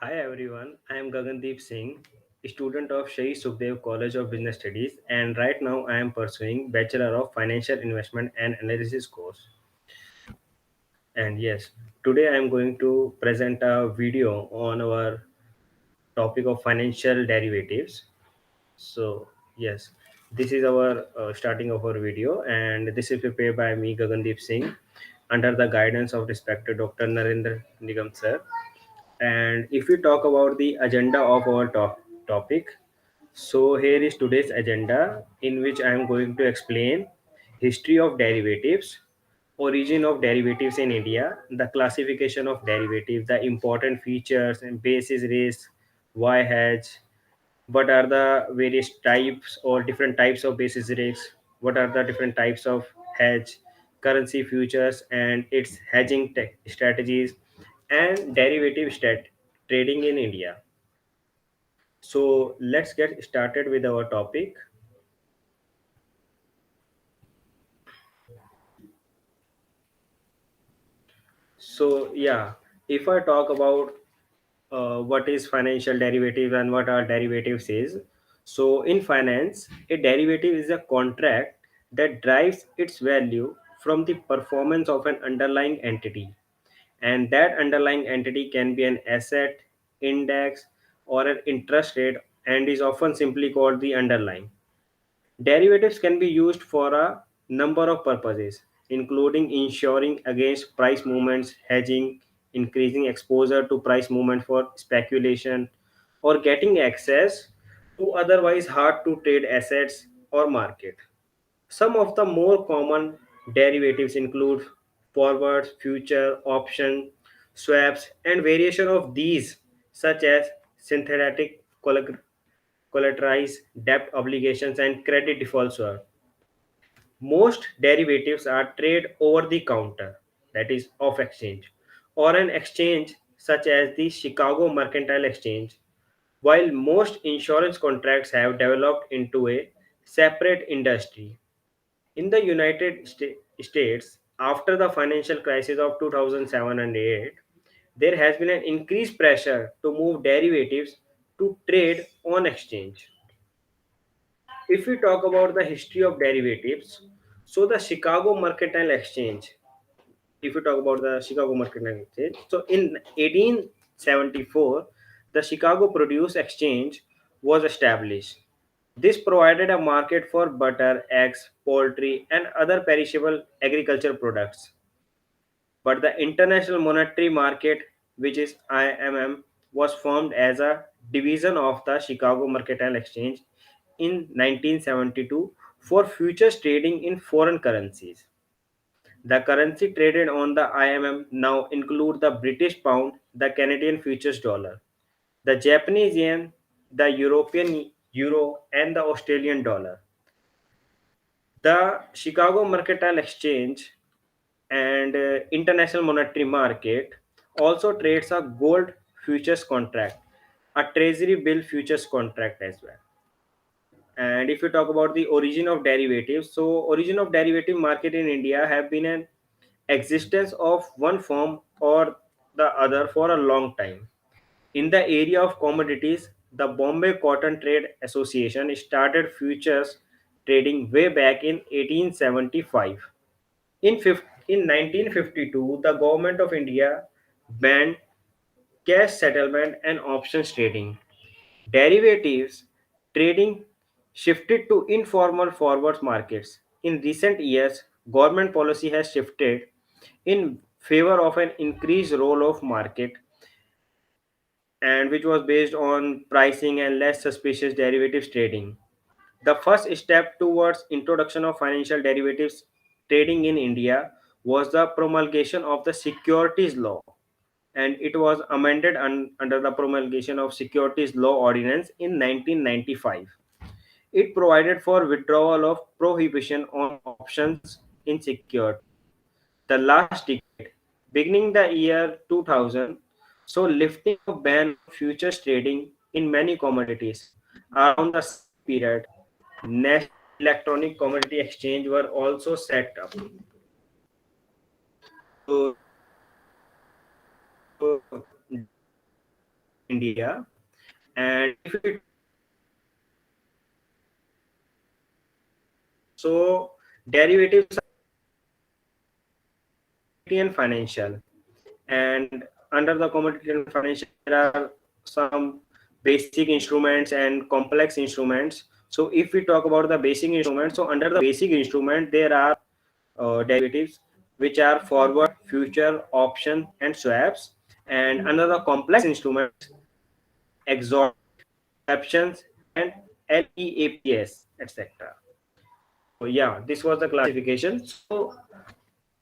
Hi everyone, I am Gagandeep Singh, student of Shahi Sukhdev College of Business Studies, and right now I am pursuing Bachelor of Financial Investment and Analysis course. And yes, today I am going to present a video on our topic of financial derivatives. So yes, this is our starting of our video, and this is prepared by me, Gagandeep Singh, under the guidance of respected Dr. Narendra Nigam sir. And if we talk about the agenda of our topic, so here is today's agenda in which I am going to explain history of derivatives, origin of derivatives in India, the classification of derivatives, the important features and basis risk, why hedge, what are the various types or different types of basis risks, what are the different types of hedge, currency futures and its hedging strategies, and derivative trading in India. So let's get started with our topic. So yeah, if I talk about what is financial derivative and what are derivatives is, so in finance, a derivative is a contract that drives its value from the performance of an underlying entity, and that underlying entity can be an asset, index, or an interest rate, and is often simply called the underlying. Derivatives can be used for a number of purposes, including ensuring against price movements, hedging, increasing exposure to price movement for speculation, or getting access to otherwise hard to trade assets or market. Some of the more common derivatives include forwards, future, option, swaps, and variation of these, such as synthetic collateralized debt obligations and credit default swap. Most derivatives are traded over the counter, that is, off exchange, or an exchange such as the Chicago Mercantile Exchange, while most insurance contracts have developed into a separate industry. In the States, after the financial crisis of 2007 and 8, there has been an increased pressure to move derivatives to trade on exchange. If we talk about the history of derivatives, so the Chicago Mercantile Exchange, if you talk about the Chicago Mercantile Exchange, so in 1874, the Chicago Produce Exchange was established. This provided a market for butter, eggs, poultry, and other perishable agriculture products. But the International Monetary Market, which is IMM, was formed as a division of the Chicago Mercantile Exchange in 1972 for futures trading in foreign currencies. The currency traded on the IMM now include the British pound, the Canadian futures dollar, the Japanese yen, the European euro, and the Australian dollar. The Chicago Mercantile Exchange and International Monetary Market also trades a gold futures contract, a treasury bill futures contract as well. And if you talk about the origin of derivatives, so origin of derivative market in India have been an existence of one form or the other for a long time. In the area of commodities, the Bombay Cotton Trade Association started futures trading way back in 1875. In 1952, the government of India banned cash settlement and options trading. Derivatives trading shifted to informal forward markets. In recent years, government policy has shifted in favor of an increased role of market, and which was based on pricing and less suspicious derivatives trading. The first step towards introduction of financial derivatives trading in India was the promulgation of the securities law, and it was amended under the promulgation of securities law ordinance in 1995. It provided for withdrawal of prohibition on options in securities. The last decade, beginning the year 2000, saw lifting of ban on futures trading in many commodities. Around the same period, national electronic commodity exchange were also set up. So derivatives have been introduced in India India. And if we talk about so derivatives are commodity and financial, and under the commodity and financial there are some basic instruments and complex instruments. So if we talk about the basic instruments, so under the basic instrument there are derivatives which are forward, future, option and swaps. And under the complex instruments there are exotic, options and leaps, etc. So yeah, this was the classification. So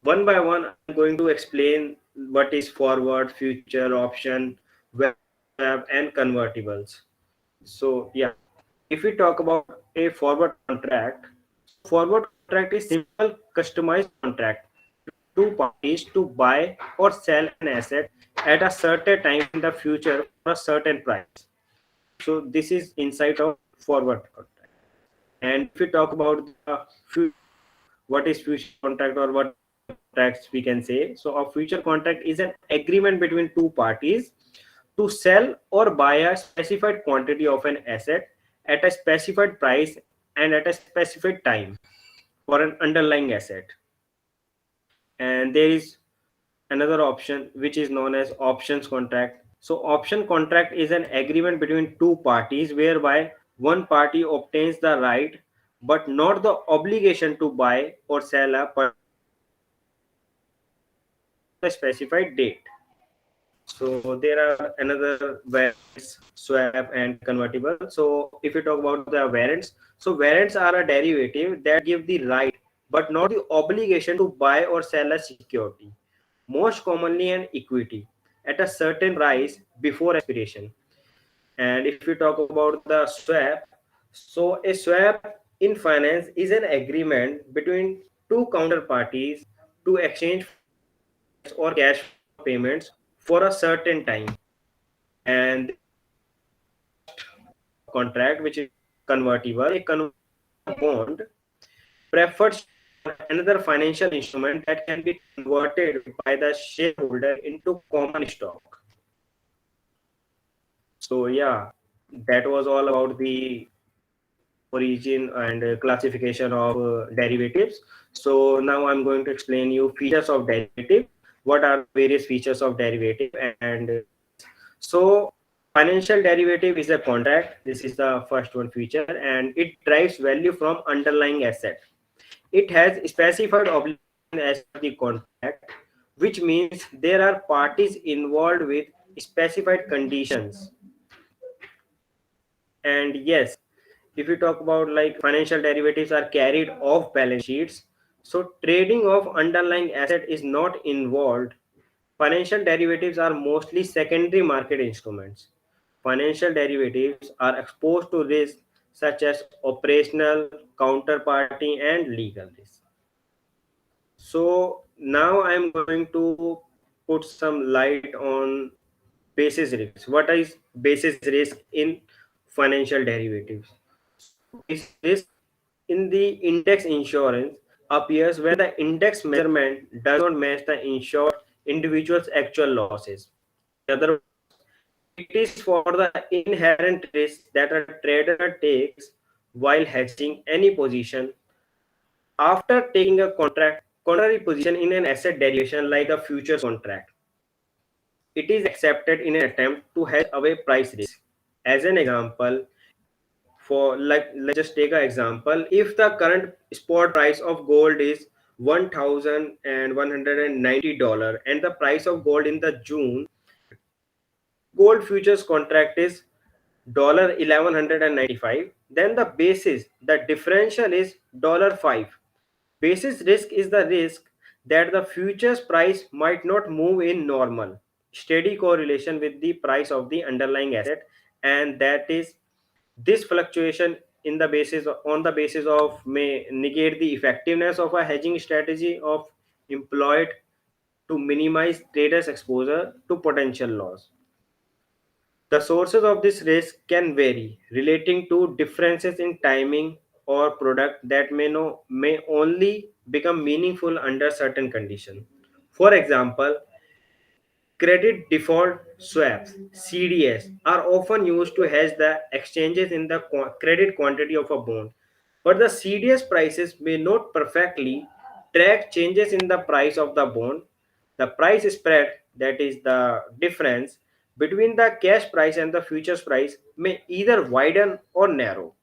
one by one I'm going to explain what is forward, future, option, value swap and convertibles. So yeah, if we talk about a forward contract, so forward contract is simple customized contract between two parties to buy or sell an asset at a certain time in the future for a certain price. So this is insight of forward contract. And if we talk about the future, what is future contract or what future contracts we can say? So a future contract is an agreement between two parties to sell or buy a specified quantity of an asset at a specified price and at a specified time for an underlying asset. And there is another option which is known as options contract. So option contract is an agreement between two parties whereby one party obtains the right but not the obligation to buy or sell a particular asset before the specified date. So there are another warrants, swap, and convertible. So if you talk about the warrants, so warrants are a derivative that give the right but not the obligation to buy or sell a security, most commonly an equity, at a certain price before expiration. And if you talk about the swap, so a swap in finance is an agreement between two counterparties to exchange physical assets or cash for payments for a certain time. And there is last contract which is convertible. A convertible is a bond, preferred stock or another financial instrument that can be converted by the shareholder into common stock. So yeah, that was all about the origin and classification of derivatives. So now I'm going to explain you features of derivative. What are the various features of derivative? And yes, so financial derivative is a contract. This is the first one feature, and it derives value from underlying asset. It has specified obligation as per the contract, which means there are parties involved with specified conditions. And yes, if you talk about like financial derivatives are carried off balance sheets, so trading of underlying asset is not involved. Financial derivatives are mostly secondary market instruments. Financial derivatives are exposed to risks such as operational, counterparty, and legal risk. So now I'm going to put some light on basis risk. What is basis risk in financial derivatives? So basis risk in the index insurance appears when the index measurement does not match the insured individual's actual losses. In other words, it is for the inherent risk that a trader takes while hedging any position after taking a contrary position in an asset derivation like a futures contract. It is accepted in an attempt to hedge away price risk. As an example, for like let's just take an example. If the current spot price of gold is $1,190 and the price of gold in the June gold futures contract is $1195, then the basis, the differential is $5. Basis risk is the risk that the futures price might not move in normal, steady correlation with the price of the underlying asset, and that is this fluctuation in the basis on the basis of may negate the effectiveness of a hedging strategy of employed to minimize traders exposure to potential loss. The sources of this risk can vary, relating to differences in timing or product that may only become meaningful under certain conditions. For example, credit default swaps, CDS are often used to hedge the exchanges in the credit quantity of a bond. But the CDS prices may not perfectly track changes in the price of the bond. The price spread, that is the difference between the cash price and the futures price, may either widen or narrow.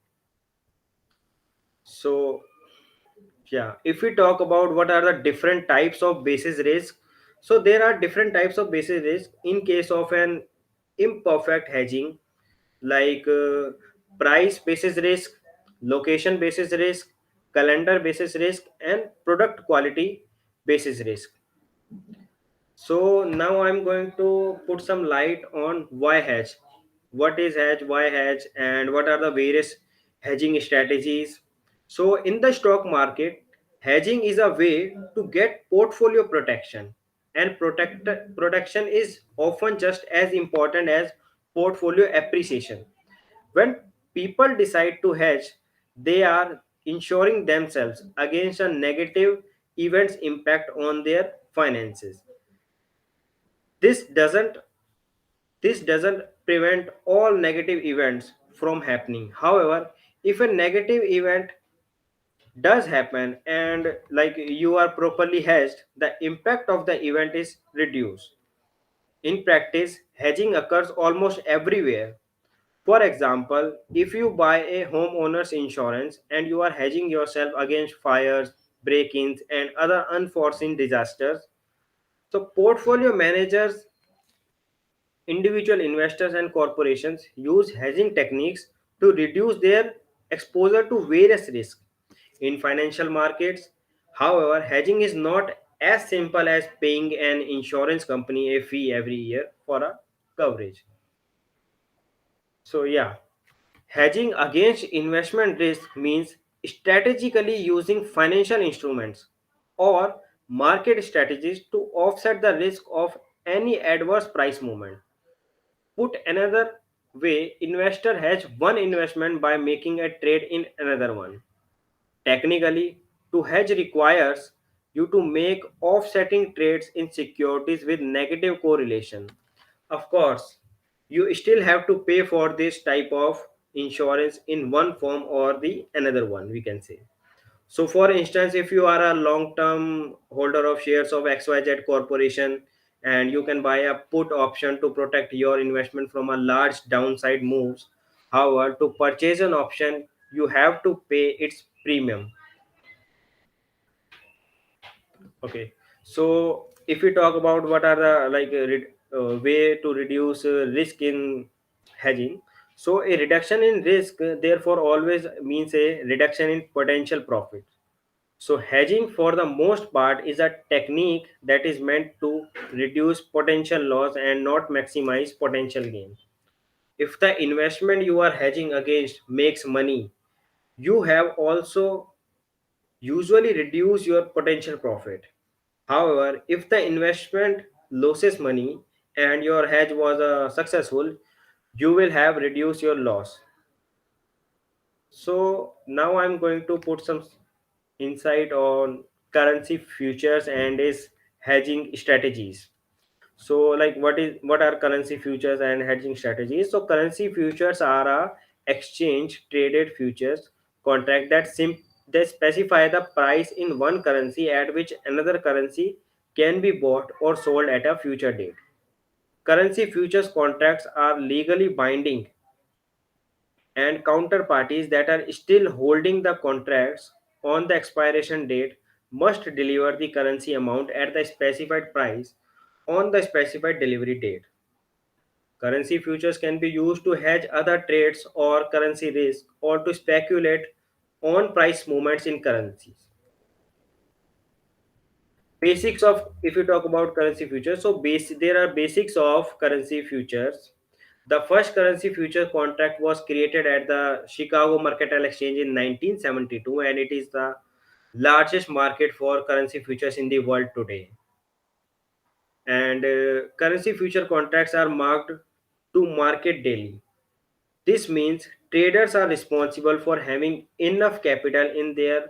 So, yeah, if we talk about what are the different types of basis risk, so there are different types of basis risk in case of an imperfect hedging, like price basis risk, location basis risk, calendar basis risk, and product quality basis risk. So now I'm going to put some light on why hedge. What is hedge, why hedge, and what are the various hedging strategies. So in the stock market, hedging is a way to get portfolio protection, and protection is often just as important as portfolio appreciation. When people decide to hedge, they are insuring themselves against a negative event's impact on their finances. This doesn't this doesn't prevent all negative events from happening. However, if a negative event does happen and like you are properly hedged, the impact of the event is reduced. In practice, hedging occurs almost everywhere. For example, if you buy a homeowner's insurance and you are hedging yourself against fires, break-ins, and other unforeseen disasters, so portfolio managers, individual investors, and corporations use hedging techniques to reduce their exposure to various risks in financial markets. However, hedging is not as simple as paying an insurance company a fee every year for a coverage. So, yeah, hedging against investment risk means strategically using financial instruments or market strategies to offset the risk of any adverse price movement. Put another way, investor hedge one investment by making a trade in another one. Technically, to hedge requires you to make offsetting trades in securities with negative correlation. Of course, you still have to pay for this type of insurance in one form or the another one, we can say. So, for instance, if you are a long term holder of shares of XYZ corporation and you can buy a put option to protect your investment from a large downside moves. However, to purchase an option, you have to pay its premium. Okay. So, if we talk about what are the way to reduce risk in hedging, so a reduction in risk therefore always means a reduction in potential profit. So, hedging for the most part is a technique that is meant to reduce potential loss and not maximize potential gain. If the investment you are hedging against makes money, you have also usually reduce your potential profit. However, if the investment loses money and your hedge was successful, you will have reduced your loss. So now I'm going to put some insight on currency futures and its hedging strategies. So like what are currency futures and hedging strategies? So currency futures are a exchange traded futures contract they specify the price in one currency at which another currency can be bought or sold at a future date. Currency futures contracts are legally binding, and counterparties that are still holding the contracts on the expiration date must deliver the currency amount at the specified price on the specified delivery date. Currency futures can be used to hedge other trades or currency risk or to speculate on price movements in currencies. Basics of, if you talk about currency futures, so there are basics of currency futures. The first currency future contract was created at the Chicago Mercantile Exchange in 1972, and it is the largest market for currency futures in the world today. And currency future contracts are marked to market daily. This means traders are responsible for having enough capital in their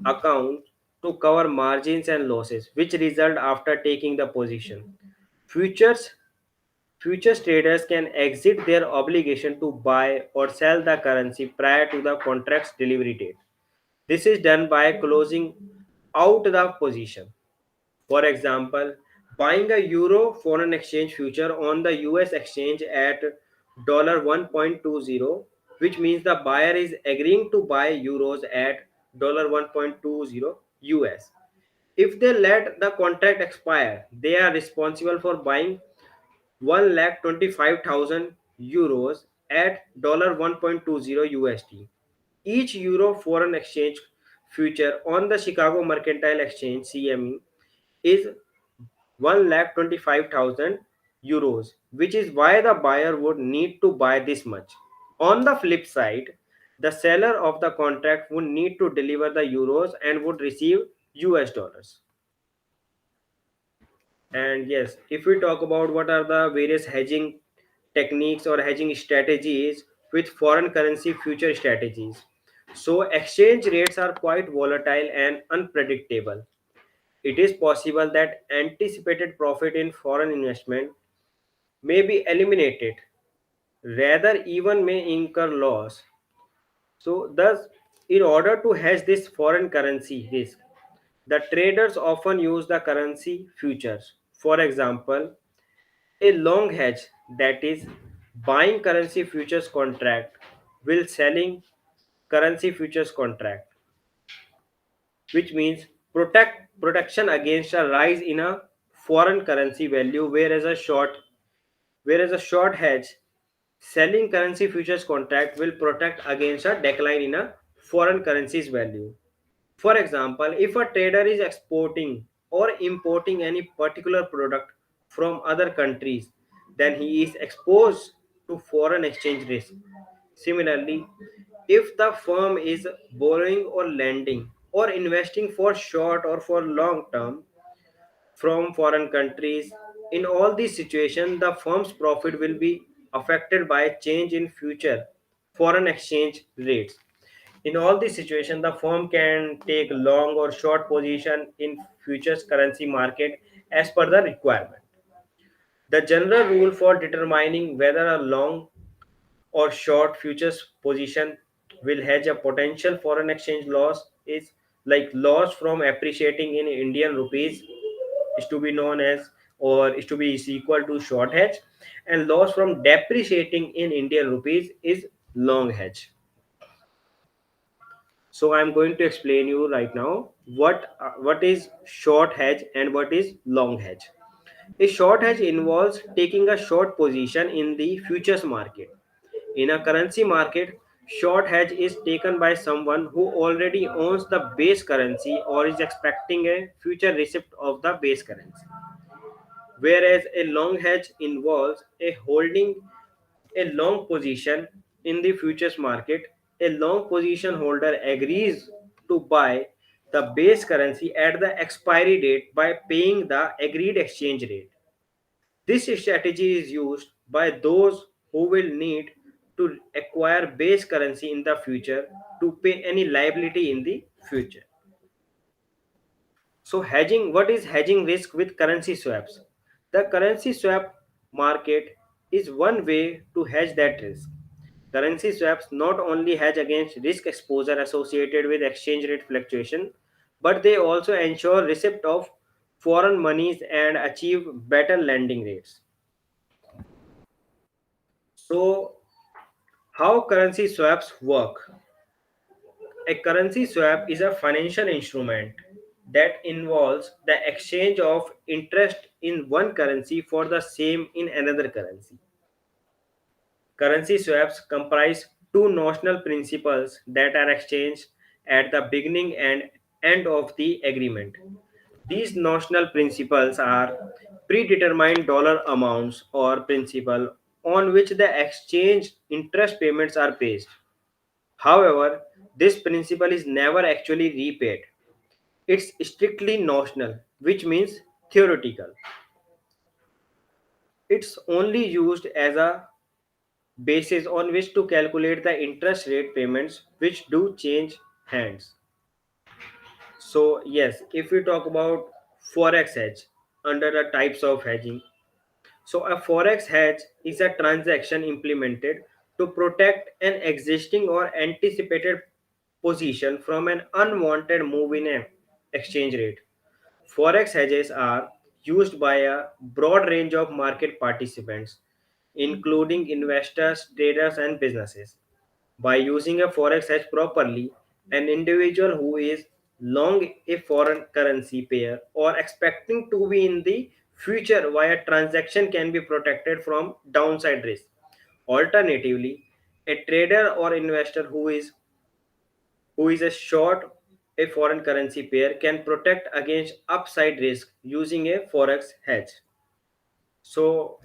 account to cover margins and losses, which result after taking the position. Futures Futures traders can exit their obligation to buy or sell the currency prior to the contract's delivery date. This is done by closing out the position. For example, buying a euro foreign exchange future on the US exchange at $1.20, which means the buyer is agreeing to buy euros at $1.20 US. If they let the contract expire, they are responsible for buying 1,25,000 euros at $1.20 USD. Each euro foreign exchange future on the Chicago Mercantile Exchange CME is 1,25,000 euros, which is why the buyer would need to buy this much. On the flip side, the seller of the contract would need to deliver the euros and would receive US dollars. And yes, if we talk about what are the various hedging techniques or hedging strategies with foreign currency future strategies. So, exchange rates are quite volatile and unpredictable. It is possible that anticipated profit in foreign investment may be eliminated, rather, even may incur loss. So, thus, in order to hedge this foreign currency risk, the traders often use the currency futures. For example, a long hedge, that is buying currency futures contract will selling currency futures contract, which means protection against a rise in a foreign currency value, whereas a short hedge selling currency futures contract will protect against a decline in a foreign currency's value. For example, if a trader is exporting or importing any particular product from other countries, then he is exposed to foreign exchange risk. Similarly, if the firm is borrowing or lending or investing for short or for long term from foreign countries, in all these situations, the firm's profit will be affected by change in future foreign exchange rates. In all these situations, the firm can take long or short position in futures currency market as per the requirement. The general rule for determining whether a long or short futures position will hedge a potential foreign exchange loss is like loss from appreciating in Indian rupees is to be known as or is to be is equal to short hedge, and loss from depreciating in Indian rupees is long hedge. So I'm going to explain you right now what is short hedge and what is long hedge. A short hedge involves taking a short position in the futures market. In a currency market, short hedge is taken by someone who already owns the base currency or is expecting a future receipt of the base currency. Whereas a long hedge involves a holding a long position in the futures market. A long position holder agrees to buy the base currency at the expiry date by paying the agreed exchange rate. This strategy is used by those who will need to acquire base currency in the future to pay any liability in the future. So hedging, what is hedging risk with currency swaps? The currency swap market is one way to hedge that risk. Currency swaps not only hedge against risk exposure associated with exchange rate fluctuation, but they also ensure receipt of foreign monies and achieve better lending rates. So, how currency swaps work? A currency swap is a financial instrument that involves the exchange of interest in one currency for the same in another currency. Currency swaps comprise two notional principles that are exchanged at the beginning and end of the agreement. These notional principles are predetermined dollar amounts or principal on which the exchange interest payments are based. However, this principal is never actually repaid. It's strictly notional, which means theoretical. It's only used as a basis on which to calculate the interest rate payments which do change hands. So, yes, if we talk about forex hedge under the types of hedging, So a forex hedge is a transaction implemented to protect an existing or anticipated position from an unwanted move in an exchange rate. Forex hedges are used by a broad range of market participants, including investors, traders, and businesses. By using a forex hedge properly, an individual who is long a foreign currency pair or expecting to be in the future via transaction can be protected from downside risk. Alternatively, a trader or investor who is a short a foreign currency pair can protect against upside risk using a forex hedge. So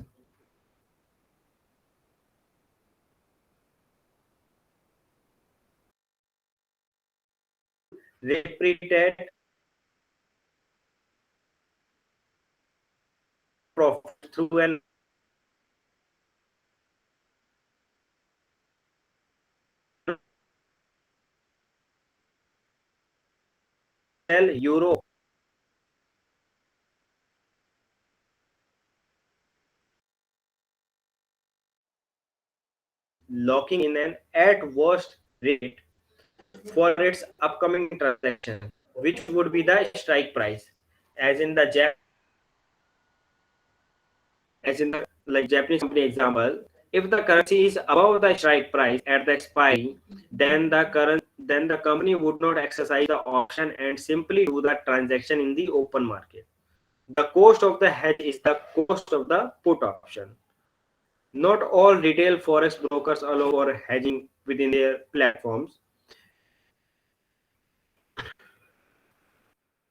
repeated profit through an sell euro locking in an at worst rate for its upcoming transaction, which would be the strike price. As in the as in the like Japanese company example, if the currency is above the strike price at the expiry, then the company would not exercise the option and simply do the transaction in the open market. The cost of the hedge is the cost of the put option. Not all retail forex brokers allow for hedging within their platforms.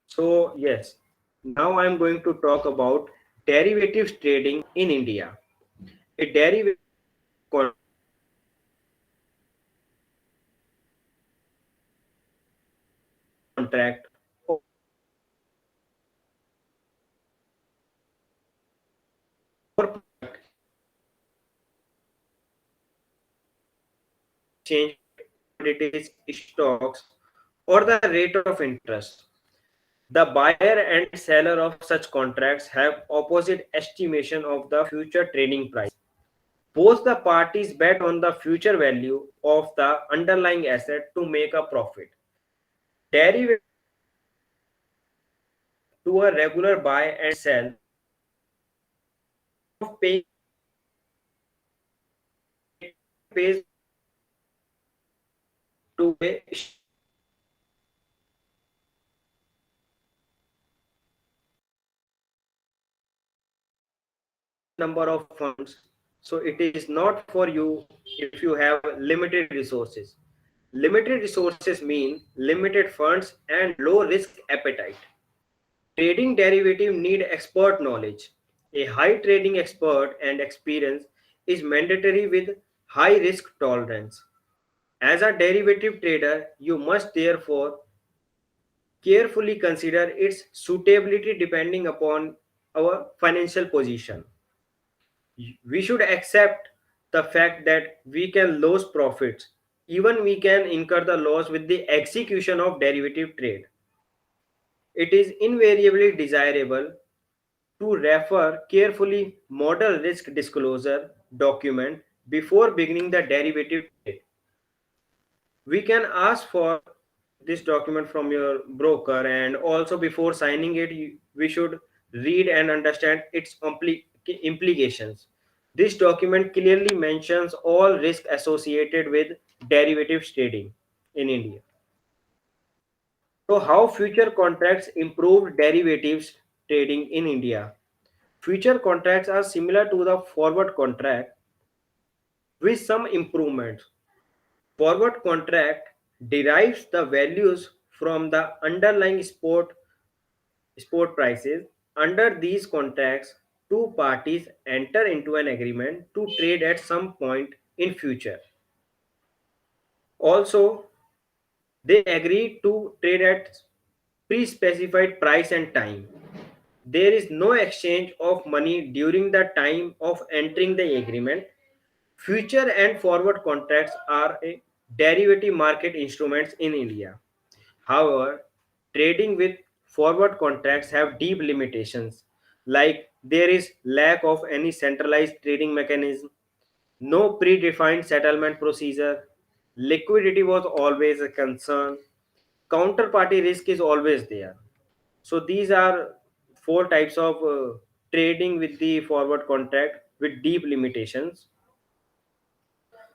So, yes, now I'm going to talk about derivatives trading in India. A derivative contract or exchange commodities, stocks, or the rate of interest. The buyer and seller of such contracts have opposite estimation of the future trading price. Both the parties bet on the future value of the underlying asset to make a profit. Derivative to a regular buy and sell of paying pays to a number of funds. So it is not for you if you have limited resources. Limited resources mean limited funds and low risk appetite. Trading derivative need expert knowledge. A high trading expert and experience is mandatory with high risk tolerance. As a derivative trader, you must therefore carefully consider its suitability depending upon our financial position. We should accept the fact that we can lose profits. Even we can incur the loss with the execution of derivative trade. It is invariably desirable to refer carefully model risk disclosure document before beginning the derivative trade. We can ask for this document from your broker, and also before signing it we should read and understand its implications. This document clearly mentions all risk associated with derivatives trading in India. So how future contracts improve derivatives trading in India? Future contracts are similar to the forward contract with some improvements. Forward contract derives the values from the underlying spot prices. Under these contracts, two parties enter into an agreement to trade at some point in future. Also, they agree to trade at pre-specified price and time. There is no exchange of money during the time of entering the agreement. Future and forward contracts are a derivative market instruments in India. However, trading with forward contracts have deep limitations like There is lack of any centralized trading mechanism, no predefined settlement procedure, liquidity was always a concern, counterparty risk is always there. So these are four types of trading with the forward contract with deep limitations.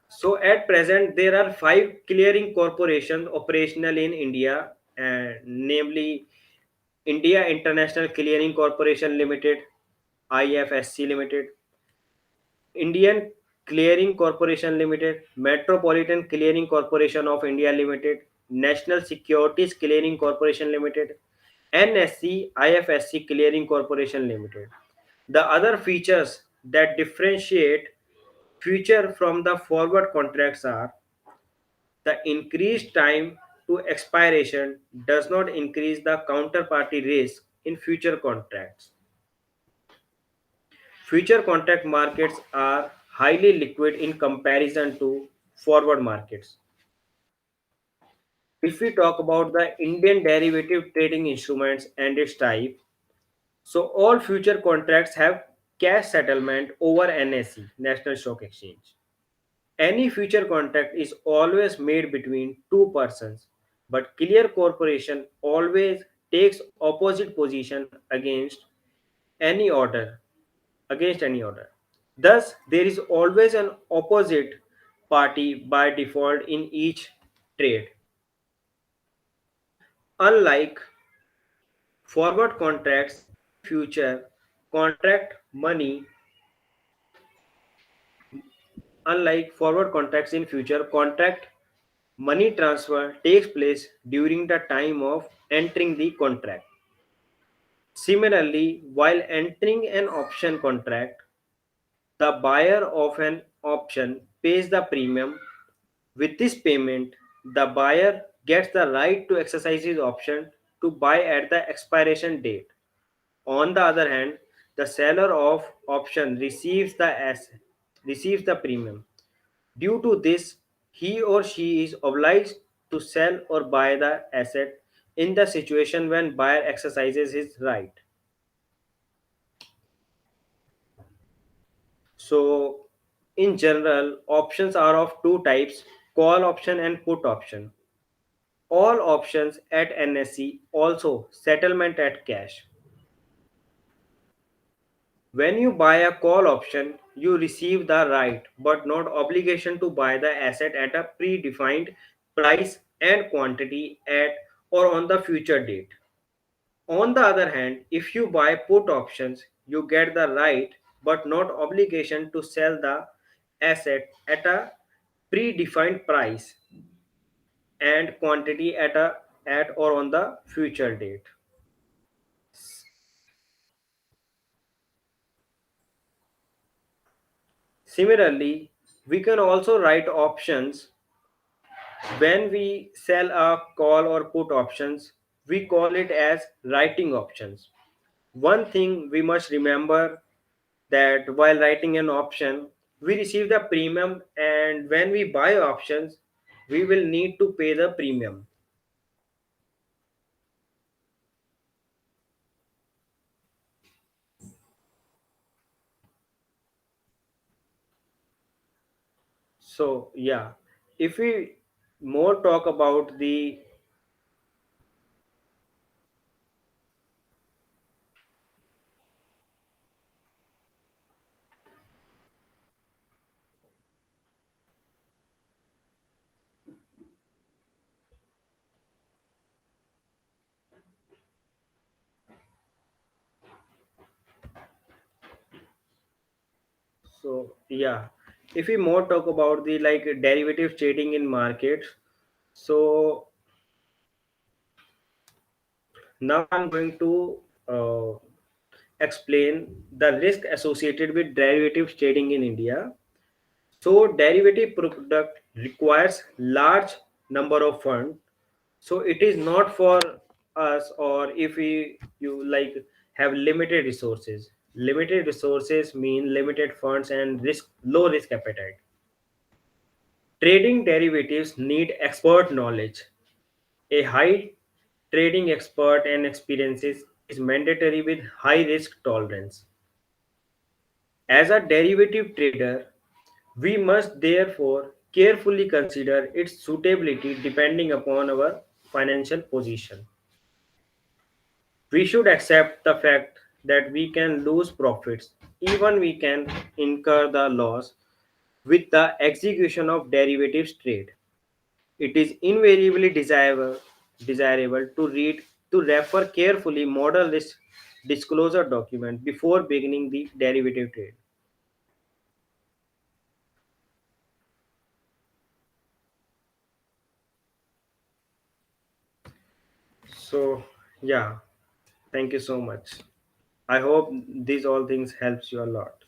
So at present, there are five clearing corporations operational in India, namely India International Clearing Corporation Limited, IFSC Limited, Indian Clearing Corporation Limited, Metropolitan Clearing Corporation of India Limited, National Securities Clearing Corporation Limited, NSC IFSC Clearing Corporation Limited. The other features that differentiate future from the forward contracts are the increased time to expiration does not increase the counterparty risk in future contracts. Future contract markets are highly liquid in comparison to forward markets. If we talk about the Indian derivative trading instruments and its type, so all future contracts have cash settlement over NSE, National Stock Exchange. Any future contract is always made between two persons, but clear corporation always takes opposite position any order, against any order. Thus, there is always an opposite party by default in each trade. Unlike forward contracts, future contract money, unlike forward contracts in future, contract money transfer takes place during the time of entering the contract. Similarly, while entering an option contract, the buyer of an option pays the premium. With this payment, the buyer gets the right to exercise his option to buy at the expiration date. On the other hand, the seller of option receives the premium. Due to this, he or she is obliged to sell or buy the asset in the situation when buyer exercises his right. So, in general, options are of two types: call option and put option. All options at NSE also settlement at cash. When you buy a call option, you receive the right but not obligation to buy the asset at a predefined price and quantity at or on the future date. On the other hand, if you buy put options, you get the right but not obligation to sell the asset at a predefined price and quantity at or on the future date. Similarly, we can also write options. When we sell a call or put options, we call it as writing options. One thing we must remember that while writing an option, we receive the premium, and when we buy options, we will need to pay the premium. So, yeah, if we more talk about the, so yeah, if we more talk about the like derivative trading in markets, so now I'm going to uh, explain the risk associated with derivatives trading in India. So derivative product requires large number of funds. So it is not for us, or if we you like have limited resources. Limited resources mean limited funds and low risk appetite. Trading derivatives need expert knowledge. A high trading expert and experiences is mandatory with high risk tolerance. As a derivative trader, we must therefore carefully consider its suitability depending upon our financial position. We should accept the fact that we can lose profits, even we can incur the loss with the execution of derivatives trade. It is invariably desirable to refer carefully model risk disclosure document before beginning the derivative trade. So yeah, thank you so much. I hope these all things helps you a lot.